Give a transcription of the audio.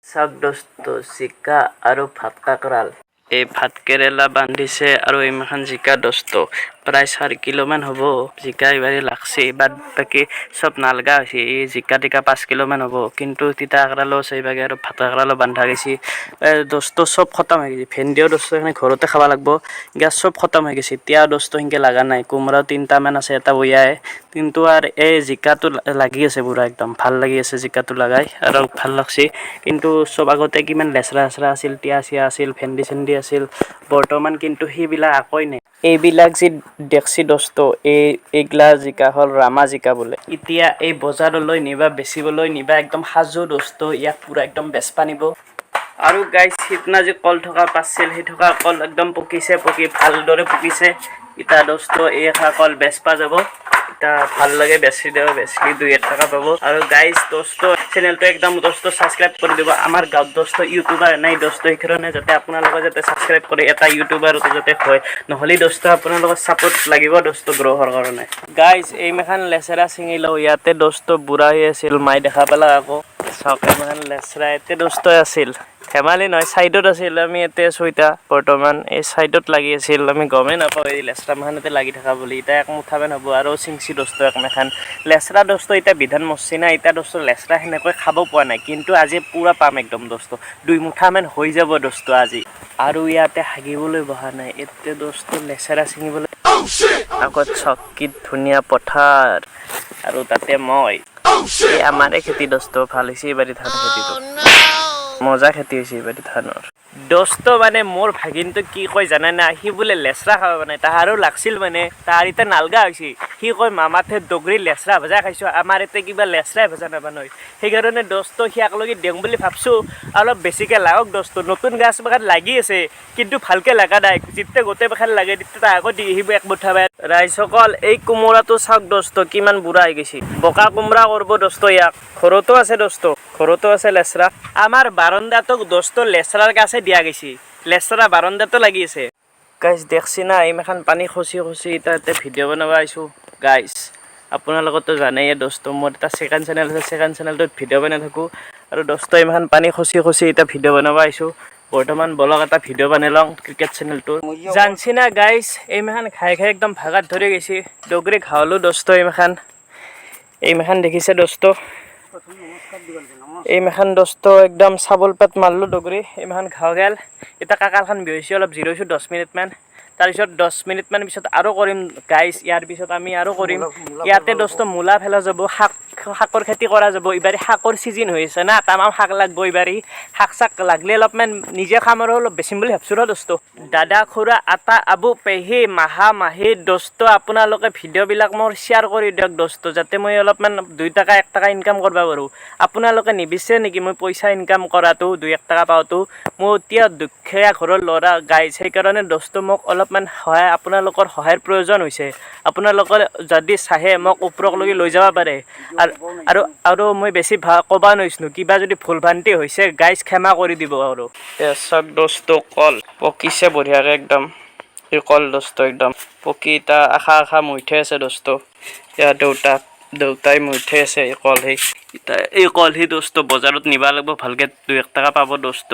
চাওক দোস্ত জিকা আৰু ভাত কাকৰাল এই ভাত কেৰেলা বান্ধিছে আৰু ইমান জিকা দোস্ত প্ৰায় 4 কিলো মান হ'ব জিকা ইবাৰে লাগছে বাদ বাকি সব নালগা হৈছে এই জিকা টিকা 5 কিলো মান হ'ব কিন্তু তিতা কাকৰালো আছে ইবাগে আৰু ভাত কাকৰালো বান্ধা গৈছে দোস্ত সব খতম হৈ গৈছে ভেন্দিও দোস্ত এখানে ঘৰতে খাবা লাগব গ্যাস সব খতম হৈ গৈছে এতিয়া দোস্ত হিংকে লাগা নাই কুমৰাও 3টা মান আছে এটা বয়াই কিন্তু আর এই জিকাটো লাগি আছে পুরা একদম ভাল লাগি আছে জিকাটো লাগাই আৰু ভাল লাগছে কিন্তু সব আগতে কিমান লেছৰা লেছৰা আছিল টিয়া চিয়া আছিল ভেন্দি সেন্দি আছিল বৰ্তমান কিন্তু সেইবিলাক আকই নাই এইবিলাক যে দেখছি দোস্ত এইগলা জিকা হল ৰামা জিকা বোলে এতিয়া এই বজাৰলৈ নিবা বেচিবলৈ নিবা একদম হাজু দোস্ত ইয়াক পুৰা একদম বেচপা নিব আৰু গাইস সিতনা যে কল থকা পাছিল সেই থকা কল একদম পকিছে পকি ভালদৰে পকিছে ইটা দোস্ত এই খা কল বেচপা যাব ইটা ভাল লাগে বেছি দেও বেছি 2 টাকা পাবো আৰু গাইস দোস্ত চ্যানেলটো একদম দোস্ত সাবস্ক্ৰাইব কৰি দিব আমাৰ গাঁৱত দোস্ত ইউটিউবাৰ নাই দোস্ত এইকাৰণে যাতে আপোনালোকে যাতে সাবস্ক্ৰাইব কৰি এটা ইউটিউবাৰ যাতে হয় নহলি দোস্ত আপোনালোকৰ সাপোৰ্ট লাগিব দোস্ত গ্ৰহৰ কাৰণে গাইস এই মেখান লেছৰা চিঙি লও ইয়াতে দোস্ত বুঢ়া হৈ আছিল মাই দেখা পালা আকৌ চাওক মেখান লেছৰা এতে দোস্ত আছিল ধেমালি নহয় সাইডত আছিল আমি এতে ছয়টা বৰ্তমান এই সাইডত লাগি আছিল আমি গমে নাপাও এই লেছৰা মেখানতে লাগি থাকা বুলি এটা এক মুঠা মান হ'ব আৰু সিংসি দোস্ত এক মেখান লেছৰা দোস্ত এটা বিধান মছছি না এটা দোস্ত লেছৰা হেনেকৈ খাব পোৱা নাই কিন্তু আজি পুৰা পাম একদম দোস্ত 2 মুঠা মান হৈ যাব দোস্ত আজি আৰু ইয়াতে হাগিবলৈ বহা নাই এতে দোস্ত লেছৰা ছিঙিবলৈ আগত চকিত ধুনীয়া পথাৰ আৰু তাতে মই এই আমাৰে খেতি দোস্ত ভাল হৈছে এবাৰি ধান খেতিটো মজা খেতি হৈছে এবাৰি ধানৰ দোস্ত মানে মোৰ ভাগিনটো কি কয় জানা না হি বোলে লেছৰা খাব মানে তাহাৰো লাগছিল মানে তাহাৰ ইটা নালগা হৈছে হি কয় মামাতে দগৰি লেছৰা ভজা খাইছো আমাৰ এতে কিবা লেছৰা ভজা নাবানয় সেইকাৰণে দোস্ত হিয়াক লগি দেং বুলি ভাবছো অলপ বেছিকে লাগক দোস্ত নতুন গাছ বাগান লাগি আছে কিন্তু ভালকে লাগা নাই জিতে গোটে বাখান লাগে দিতে তাকো দি আহিব এক মুঠা বাই ৰাইসকল এই কোমৰাটো চাওক দোস্ত কিমান বুঢ়া হৈ গৈছে বকা কোমৰা কৰব দোস্ত ইয়াক ঘৰতো আছে দোস্ত ঘৰতো আছে লেছৰা আমাৰ বাৰান্দাটোক দোস্ত লেছৰাৰ কাছে দিয়া গৈছে লেছৰা বাৰান্দাটো লাগি আছে গাইস দেখছি না এইমাখান পানী খচি খচি এটা ভিডিঅ' বনাবা আইছো গাইস আপোনালোকতো জানেই দোস্ত মোৰ এটা সেকেন্ড চেনেল আছে সেকেন্ড চেনেলটোত ভিডিঅ' বনাই থাকো আৰু দোস্ত এইমাখান পানী খচি খচি এটা ভিডিঅ' বনাবা আইছো বৰ্তমান ব্লগ এটা ভিডিঅ' বনাই লওঁ ক্ৰিকেট চেনেলটো জানছি না গাইস এইমাখান খাই খাই একদম ভাগাত ধৰি গৈছে ডগৰি খাওলো দোস্ত এইমাখান দেখিছে দোস্ত এই মেখান দোস্ত একদম চাবল পেট মারলো ডগরি এই মেখান খাও গেল এটা কাকারখান বিহৈছে অলপ জিরোইছো 10 মিনিট মান তাৰপিছত 10 মিনিট মান পিছত আৰু কৰিম গাইস ইয়াৰ পিছত আমি আৰু কৰিম ইয়াতে দোস্ত মূলা ফেলা যাব শাকৰ খেতি কৰা যাব ইবাৰি শাকৰ সিজন হৈ আছে না তামাম শাক লাগব ইবাৰি শাক চাক লাগলে অলপমান নিজে খাম আৰু অলপ বেছিম বুলি ভাবছো দোস্ত দাদা খুৰা আটা আবু পেহি মাহা মাহি দোস্ত আপোনালোকে ভিডিঅ' বিলাক মোৰ শেয়াৰ কৰি দিয়ক দোস্ত যাতে মই অলপমান 2 টাকা 1 টাকা ইনকাম কৰবা পাৰো আপোনালোকে নিবিচাৰে নেকি মই পইচা ইনকাম কৰাটো 2-1 টাকা পাওটো মই এতিয়া দুখীয়া ঘৰৰ ল'ৰা গাইস সেইকাৰণে দোস্ত মোক অলপমান সহায় আপোনালোকৰ সহায়ৰ প্ৰয়োজন হৈছে আপোনালোকে যদি চাহে মোক ওপৰক লগি লৈ যাব পাৰে আৰু মই বেছি কবা নইছনো কিবা যদি ভুল ভ্ৰান্তি হৈছে গাইস ক্ষমা কৰি দিব আৰু সব দোস্ত কল পকিছে বঢ়িয়াকে একদম এই কল দোস্ত একদম পকিটা আখা মুঠে আছে দোস্ত ইয়া দেউতাই মুঠে আছে এই কল হি দোস্ত বজাৰত নিবা লাগব ভালকে 2-1 টাকা পাব দোস্ত